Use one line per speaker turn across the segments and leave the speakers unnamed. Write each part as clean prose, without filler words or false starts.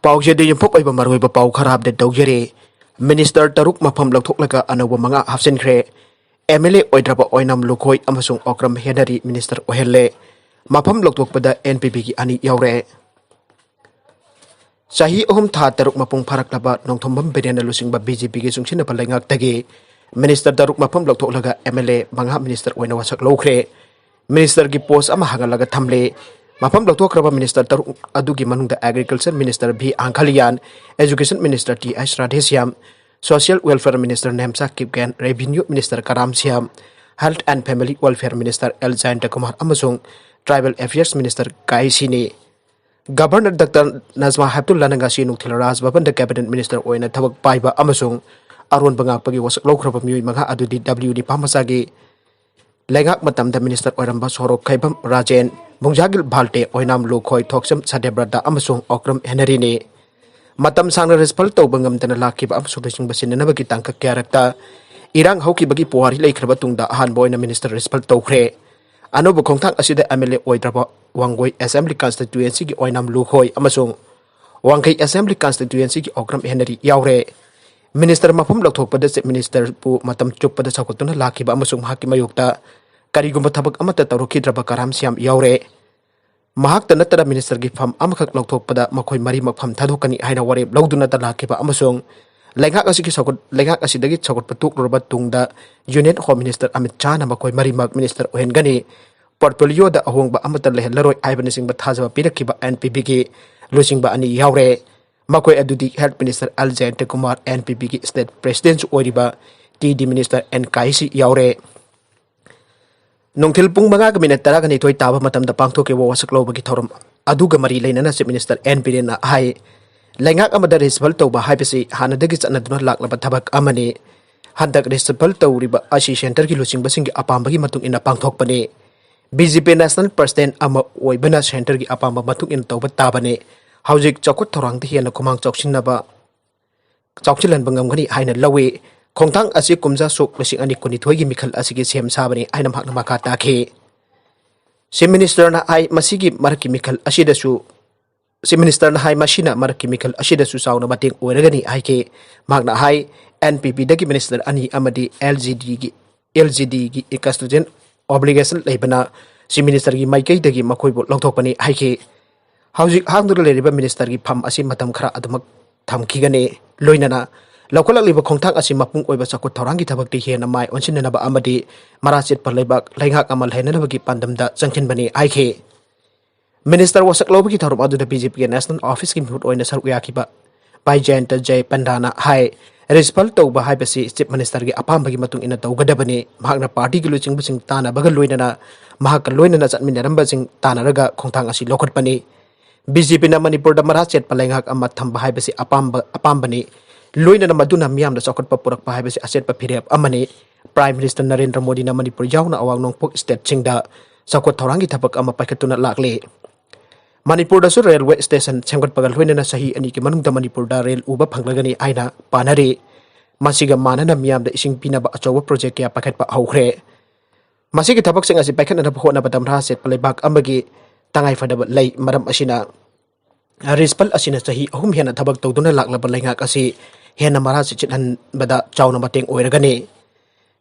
Paujede yumpok ay bamaroy ba pau kharab de dawjere Minister Taruk mafam Louthoklaga Anouba mga Hpsinkhre MLA Oidraba Oinam Lukhoi amasung Okram Henry Minister Ohelle mafam Louthokpada NPP gi ani yaure Sahi tha Taruk mapung pharaklaba nongthombam berena lusingba BJP gi sungsina Leingak tagi Minister Taruk mafam Louthoklaga MLA mga Minister Oina wasak Louthokre Minister gi post ama hangalaga thamle Mafam Louthoklga Minister Taruk adugi manungda Agriculture Minister B. Ankhalian, Education Minister T. S. Radhesiam, Social Welfare Minister Nemsa Kipgen, Revenue Minister Karam Siam, Health and Family Welfare Minister L. Jayantakumar Amasung, Tribal Affairs Minister Kai Sini. Governor Dr. Nazma Heptullah Nangasi Nutilras Baban the Cabinet Minister Oina Tabak Paiba Amasung, Arun Bangapagi was Louthoklga Mui Manga Adudi W. Pamasagi, Leingak Matam the Minister Oiramba Sorok Kaibam Rajen, Mungdasugil Balte Oinam Lukhoi Thoksam Sadebrada Amasung Okram Henry Matam Sangna Respalto Bangam Tanalaki Absubasing Basin and Nabaki Tanka character Erang Hoki Bagi Puari Lake Rabatung Han Boy Minister Respalto Kre Anouba Kongtang Asida MLA Oidraba Wangoi Assembly Constituency Oinam Lukhoi Amasung Wangkai Assembly Constituency Okram Henry Yaure Minister Mafum Louthoklga the Minister Pu Matam Chukpada Sakotuna Laki Amasung Hakimayukta Karigumba Tabak Amata Taruki Draba Karam Siam Yaure Mahak the Natara Minister Gifam Amakak Louthoklga Makoi Mari Mapam Tadukani Haina Ware Lauduna Talakiba Amasung Leingak Asiki Sakot Leingak Asidagi Sakot Patuk Robatungda Union Home Minister Amit Chana Makoi Mari Mak Minister Ohengani Portfolio da Ahongba Amata Lehelaroi Ibanising Bataza Pirakiba NPP Lusingba Ani Yaure Makoi Adudi Health Minister L. Jayantakumar NPP State President Oiriba TD Minister N. Kaisi Yaure Nongtil pung mga kaminat talaga nito ay taba matam da pangto ke wasak law bagi thorum aduga mari laina na si Minister NPD na hay Leingak amada resbal to ba Hpsi hana dagi na duna lak labat tabak amani handak resbal to riba asi center ki lusing basing ki apam bagi matung ina pangthok pani BJP National President ama oibana center ki apam matung ina tawbat tabani haujik chokot thorang ti hian kumang choksin na ba chokchilan bangam gani haina lawi Kongtang asi kumza sok lasing ani kunithoi gi mikhal asigi sem sabani ainam hakna makata ke si minister na ai masigi marki mikhal asidasu si minister na hai masina marki mikhal asidasu sauna mating oiragani ai ke magna hai NPP dagi minister ani amadi LGD gi custodian obligation leibana si minister gi maikai dagi makoi bo Louthokpani ai ke haujik hangdur leriba minister gi pham asi matam khara adumak thamkigani loinana Lokalak liba Kongtang asi mapung oiba sakot thorangi thabak ti hian amai onsin na ba amadi marachit palebak Leingak amal haina bagi pandamda changkin bani aike Minister wasak lobagi thorum adu da BJP National Office ki mut oina saruk yakiba bai Jayanta Jay Pandana hai respal to ba hai basi Chief Minister gi apam bagi matung ina tawgadabani mahakna party gi luching basing tana bagal loinana mahak loinana chatminaram basing tana raga Kongtang asi lokot pani BJP na Manipur da marachit Leingak amat thamba hai basi apam bani Loina na maduna miyam da Sougatpa purak pa basi aset pa phirep amani Prime Minister Narendra Modi na Manipur yauna awang nongpok state chingda sakot thorangi thabak ama paikatuna lakle Manipur da su railway station semgatpagal loina na sahi ani ki manungda Manipur da rail uba phanglagani aina panari masiga manana miyam da ising pinaba achowa project ya paket pa haukhre masigi thabak sing asi paikatna na hona badam ra set palebak amagi tangai fadaba lei maram asina Rispal asina sahi ahum hiana thabak tawduna laklaba Leingak asi hena mara si chithan bada chawna mateng oiragani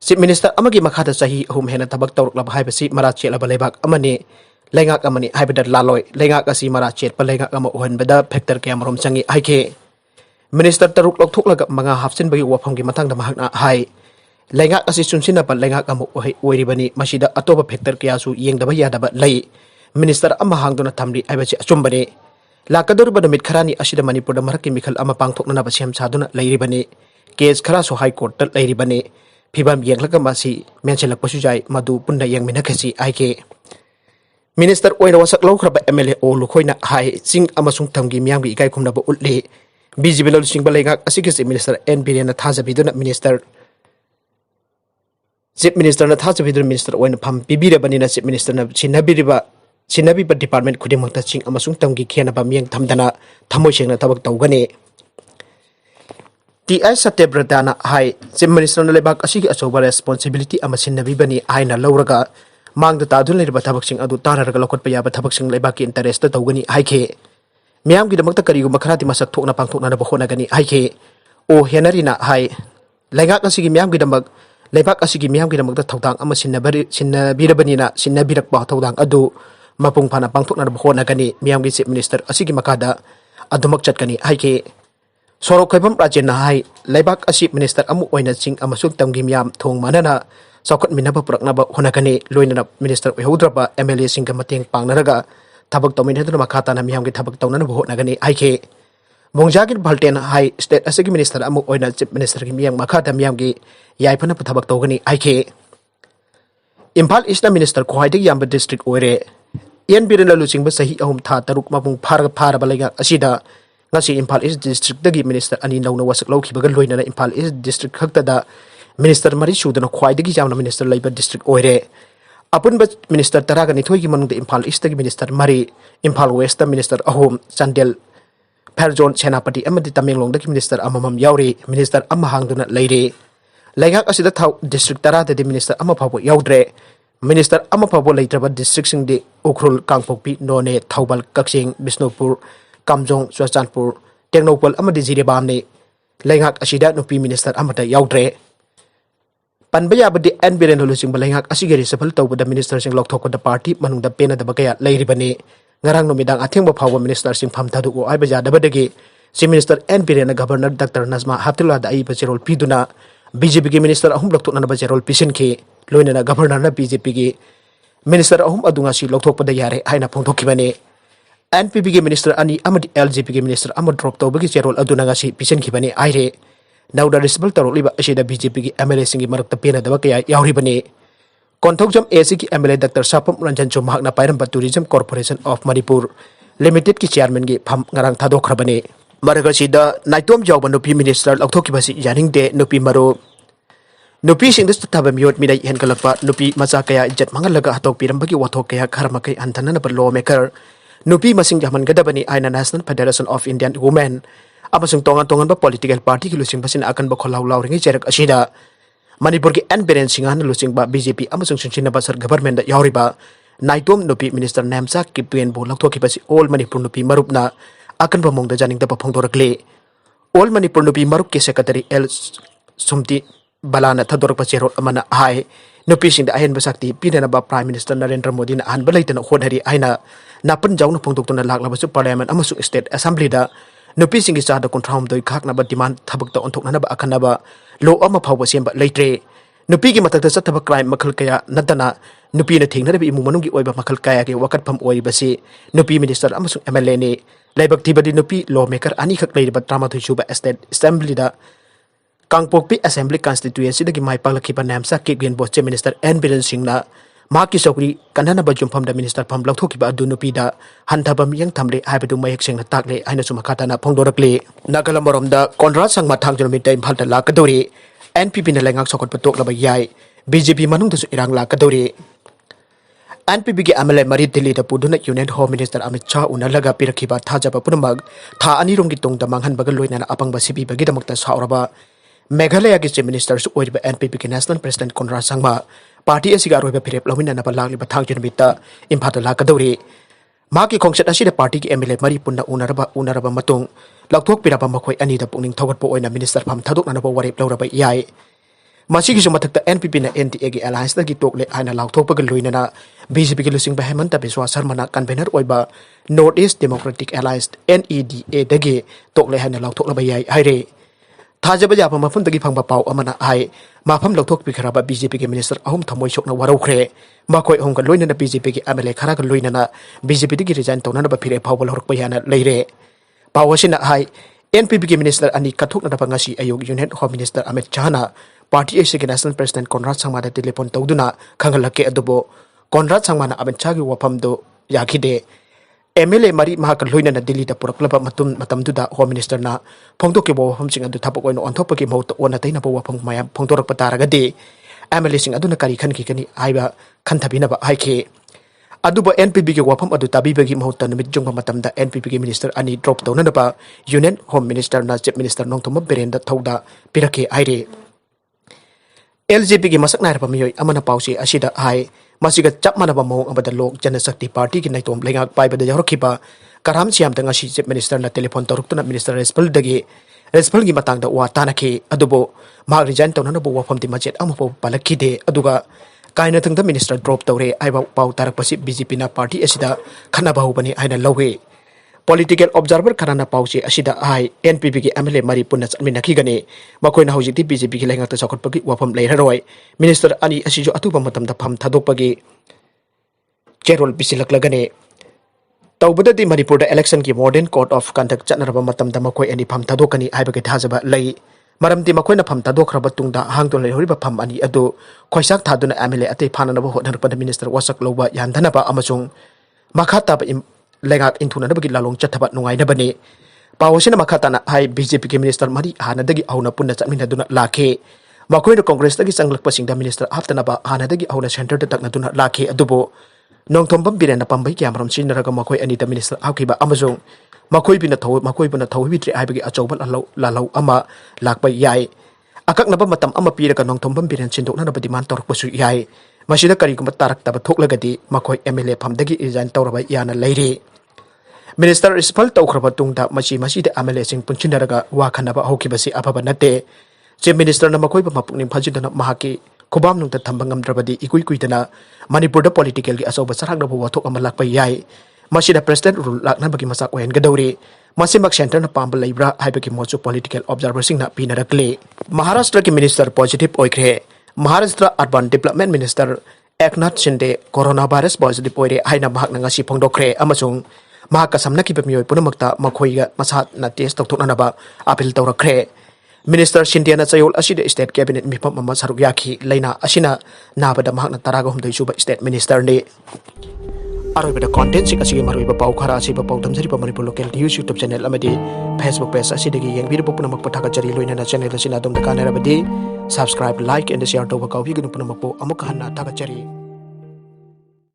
Chief Minister amagi makhada sahi ahum hena thabak tawrklaba haibasi mara chelaba lebak amani Leingak amani haibada laloi Leingak asi mara chet pa Leingak ama ohan bada factor kaya marom changi haike Minister Taruk Louthoklaga mga hapsin bagi wafam gi matang da mahakna hai Leingak asi sunsina pa Leingak ama oiribani masida atoba factor kaya su yengdaba yadaba lei Minister ama hangduna thamri haibasi achumbani Lakadoure ba namit kharani asida Manipur da maraki mikhal ama pangthokna na basiam saduna leiribani case khara so high court tal leiribani phibam yenglaga masi mencelak pasujai madu punna yang minakhasi aike Minister Oina wasak Louthokpa MLA o lukhoina hai sing amasung thamgi miyam gi ikai khumna ba utle BJP Louthokpa Leingak asigi Minister NPD na thajabiduna Chief Minister na thajabiduna Minister Oina pham bibirabani na Chief Minister na Sinabi pa department kudimang tasing amasung tamgi kena ba miyang thamdana thamoy siyang na tabag tawgani TS Satebradana hai Chief Minister na lebak asigi asoba responsibility ama sinabi bani ay na lawraga mang da tadun lirba tabak sing adu tanaraga lokot pa yaba tabak sing lebak ki interest tawgani hai ke Miam Gidamata Karigu Makarati Masak Tokna Pangtokna Bohonagani Ike O Henarina Hai Leingak Asigi Miam Gidamak Lebak Asigi Miam Gidamak the Totang Amasin Birabanina Sinna Birak Todang Adu Mapung Pana Pangtokna Bohonagani Miam Gisi Minister Asigi Makada Adumak Chatkani Ike Soro Kabam Rajena Hai Lebak Asip Minister Amu Oina Sing Amasuk Tamgi Miam Tong Manana Sokot Minaba Praknaba Honagani Loina Minister Uhudraba MLA Singamating Pangnaraga Tabak Tominatu Makata na Miam Tabak Tonan Bohonagani Ike Mongjagin Balten High State Asigi Minister Amu Oina Chief Minister Miam Makata Miamgi Yaipana Tabak Togani Ike Impal Isna Minister Kohai Yamba District Oire Ian Birina losing Basahi Home Ta Taruk Mapung Parabalega Asida Nasi Impal East District Dagi Minister Ani no was Loki Bagaloina Impal East District Haktada Minister Marishu the Kwai Digi Jamna Minister Labor District Oire Upon Minister Taragani Toy among the Impal East Minister Mari Impal West Minister Ahom Sandel Perjon Senapati Amadi Tamilong the Minister Amam Yauri Minister Amahangduna Lady Leingak Asida District Tara the Minister Amapapo Yaudre Minister Amapapo later but districts in the Ukrul Kangpopi None Taubal Kaksing Bisnupur Kamjong Swachanpur Technopol Amadi Ziribamni Leingak Asida Nupi Minister Amata Yaudre Panbaya but the NBN losing Balangak Asigari Sepal to the ministers in Louthoklga the party Manung the Pena the Bagaya Lady Bani Ngarang Numidang Atimbo Power Ministers in Pamtadu or Ibaja the Badagi Si Minister NBN Governor Dr. Nazma Hatula the Ibajerol Piduna BJP Minister Ahum Loutokna Bajerol Hpsinkhre Loina Governor BJP Minister Ahum Adungasi Louthokpa the Yare Haina Pontokibane NPP Minister Ani Amadi LGP Minister Amad Drop to Bagijerol Adunagasi Hpsinkhre Aire Now the result of Liba Ashida BJP MLA Singi Marak Pena the Bakaya Yauribani. Kontokjam ASIC MLA Dr. Sapam Ranjan Mahakna Pairamba Tourism Corporation of Manipur Limited ki Chairman gi Pam Ngarang Tadokrabani. Maragashida Naitom Yaoba Nupi Minister Louthoklga Yaningdi Nupi Maro Nupi sing this Tabamiot Mida Henkalapa Nupi Masakaya Jet Mangalaga Hatok Pirambagi Watokaya Karmakai Antanana lawmaker Nupi Masing Jaman Gadabani Aina National Federation of Indian Women Amasung tongan ba political party ki lusing basin akan ba kholaw ringi cherak asida Manipur ki NBN singan lusing ba BJP amasung sunchina basar government da yauri ba Naitom Nupi Minister Namsa ki puen bo Louthoklga si all Manipur Nupi marupna akan ba mongda janing da pa phongdorakle all Manipur Nupi marup ki secretary L Sumti Balana Thadorak pa cherot amana hai Nupi sing da ahen basakti pinana ba Prime Minister Narendra Modi na an balai tan hodhari aina napan jawna phongdok na lakla basu parliament amasung state assembly da Nupi singi sa da kontram doi khak na ba demand thabak ta onthok na ba akan ba lo ama phawba semba leitre Nupi gi matak sa thabak crime makhal kaya nadana Nupi na thingna bi imung manung gi oiba makhal kaya ge wakat pham oi basi Nupi minister amasung MLA ni laibak tibadi Nupi lawmaker ani khak leiba trama thoi suba state assembly da Kangpokpi assembly constituency da gi mai paglaki pa namsa ki gen boss minister N Biren Singh na Maki Sokri kanana ba jumpham da minister pham Louthoklga adu Nupi da hantabam yang thamle haibadu mayek sing na takle aina sumakata na phongdorakle Nagalamborom da konra sangma thangjon mitai imphal da Lakadoure NPP na Leingak sokot patok laba yai BJP manung da su Erang Lakadoure NPP gi MLA Mari Delhi da puduna Union Home Minister Amit Shah unalaga pirakhiba thajaba punamag tha anirong gitong da manghan bagal loina na apang basibi bagi da makta sauraba Meghalaya ki Chief Minister su oiriba NPP ki National President Konra Sangma Party asiga roiba phirep lawina na balang liba thang junbita imphata Lakadoure maki khongset asida party ki MLA Mari punna unaraba matung Louthokpiraba makhoi ani da pungning thogatpo oina minister pham thadok na ba warep lawraba yai masi ki sumathakta NPP na NDA ki alliance da ki tokle aina Louthokpa ga loina na BJP ki lusing ba Hemanta Biswa Sharma na convener oiba North East Democratic Alliance NEDA dagi tokle haina Louthoklaba yai haire Thajaba yapa mafam dagi phangba pau amana ai mafam Louthoklga kharaba BJP ki minister ahum thamoi sokna waraukhre makoi ahum ka loina na BJP ki MLA khara ka loina na BJP dagi resign tawna ba phire phawbal horkpa yana leire pawasina ai NPP ki minister ani kathok na ngasi ayog Union Home Minister Amit Shah na party ASIC National President Konrad Sangma da telephone tawduna khangalake adubo Konrad Sangma na Amit Shah gi wafam do yakhide MLA Mari Mahakal loina na Delhi da puraklaba matam du da Home Minister na phongdok ke bo wafam sing adu thapok oino onthop ki mauta ona taina bo wafam mayam phongdorak pataraga de MLA sing adu na kari khan ki kani aiba khan thabina ba haike adu ba NPP ki wafam adu tabi bagi mauta numit jongba matam da NPP ki minister ani drop tawna na ba Union Home Minister na Chief Minister Nongthom Berenda thauda pirake aire LJP ki masak nair pamiyoi amana pause asida hai masiga chap manaba mawng abada lok janasakti party ki Naitom Leingak pai bada yaurokhiba karam siam tanga si chief minister na telephone toruk tuna minister respal gi matang da wa tanaki adubo mag resign tawna na bo wafam ti majet amupo palakide aduga kaina thangda minister drop tawre aiba pau tarak pasi BJP na party asida khana bahubani aina lowe political observer karana pauche asida ai NPP gi MLA mari punna minaki gane makoina hojiti BJP gi Leingak ta Sougatpa gi wafam leiraroi minister ani asijo atuba matam da pham thadokpagi cherol Hpsinkhre tawbadadi Manipur da election ki modern code of conduct chatnaraba matam da makoi ani pham thadokani aibagi thajaba lei maramti makoina pham thadokraba tungda hangdol lehoriba pham ani adu khoisak thaduna MLA atei phananaba hotnarpada minister Louthoklga yandhanaba amasung makhata Leingak inthunanabagi lalong chathaba nungainabani pawasina makhatana hai BJP ki minister mari hanadagi auna punna chatminaduna lakhe makoina congress dagi sanglakpasingda minister haptanaba hanadagi auna center da taknaduna lakhe adubo nongthombam birena pambai kyamram sinaraga makoi anita minister akiba amazong makoi bina thaw bitri aibagi achauba lalau ama lakpa yai akaknaba matam ama piraka nongthombam biren sindokna na demand torkpasu yai masida karigumba tarak taba thoklagadi makoi MLA phamdagi resign tawraba yana leire minister respal tawkhraba tungda masida MLA sing punchinaraga wa khanaba hokibasi afaba nate chief minister na makoi ba mapukning phajidana mahaki khobam nungta thamba ngamdrabadi ikui kuidana Manipur da political gi asoba saragna bo wathok ama lakpa yai masida president rule lakna bagi masak ohen gadauri masimak center na pamba leibra haibagi mochu political observer singna pinarakle Maharashtra ki minister positive Oire Maharashtra urban development minister Eknath Shinde coronavirus positive oire haina mahakna ngasi phongdokre amasung mahaka samnaki pemioi punamakta makhoiga masat na test tokthoknanaba appeal tawrakre Minister Shinde na chayol asida state cabinet mifam mama saruk yaki laina asina nabada mahakna taraga humdai suba state minister ni aroibada content sing asigi maroiba pau khara asiba pau tamjari pa Manipur local news YouTube channel amadi Facebook page asidagi yengbir punamak pathaka jari loina na channel asina dom da kanera badi subscribe like and share to ba kawi gunu punamak po amuk hanna thaka jari